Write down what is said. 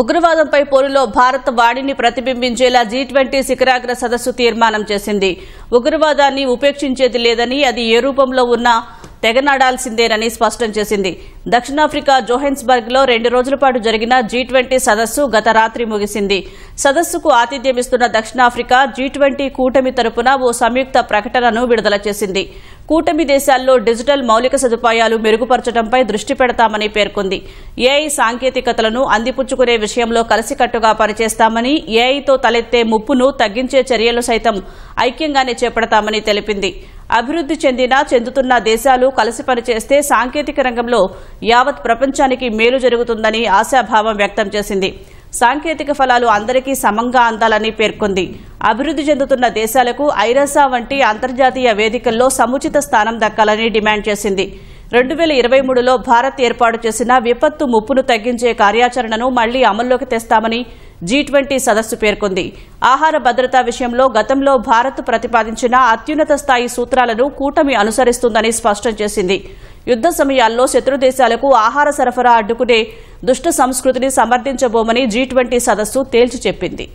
ఉగ్రవాదంపై పోరులో భారత్ వాడిని ప్రతిబింబించేలా G20 శిఖరాగ్ర సదస్సు తీర్మానం చేసింది. ఉగ్రవాదాన్ని ఉపేక్షించేది లేదని, అది ఏ రూపంలో ఉన్నా తెగనాడాల్సిందేనని స్పష్టం చేసింది. దక్షిణాఫ్రికా జోహెన్స్బర్గ్ లో 2 రోజుల పాటు జరిగిన G20 సదస్సు గత రాత్రి ముగిసింది. సదస్సుకు ఆతిథ్యమిస్తున్న దక్షిణాఫ్రికా G20 కూటమి తరపున ఓ సంయుక్త ప్రకటనను విడుదల చేసింది. కూటమి దేశాల్లో డిజిటల్ మౌలిక సదుపాయాలు మెరుగుపరచడంపై దృష్టి పెడతామని పేర్కొంది. ఏఐ సాంకేతికతలను అందిపుచ్చుకునే విషయంలో కలిసికట్టుగా పనిచేస్తామని, ఏఐతో తలెత్తే ముప్పును తగ్గించే చర్యలు సైతం ఐక్యంగానే చేపడతామని తెలిపింది. అభివృద్ది చెందుతున్న దేశాలు కలిసి పనిచేస్తే సాంకేతిక రంగంలో యావత్ ప్రపంచానికి మేలు జరుగుతుందని ఆశాభావం వ్యక్తం చేసింది. సాంకేతిక ఫలాలు అందరికీ సమంగా అందాలని పేర్కొంది. అభివృద్ది చెందుతున్న దేశాలకు ఐరాసా వంటి అంతర్జాతీయ వేదికల్లో సముచిత స్థానం దక్కాలని డిమాండ్ చేసింది. 2023లో భారత్ ఏర్పాటు చేసిన విపత్తు ముప్పును తగ్గించే కార్యాచరణను మళ్లీ అమల్లోకి తెస్తామని G20 సదస్సు పేర్కొంది. ఆహార భద్రతా విషయంలో గతంలో భారత్ ప్రతిపాదించిన అత్యున్నత స్థాయి సూత్రాలను కూటమి అనుసరిస్తుందని స్పష్టం చేసింది. యుద్ద సమయాల్లో శత్రు దేశాలకు ఆహార సరఫరా అడ్డుకునే దుష్ట సంస్కృతిని సమర్థించబోమని G20 సదస్సు తేల్చి చెప్పింది.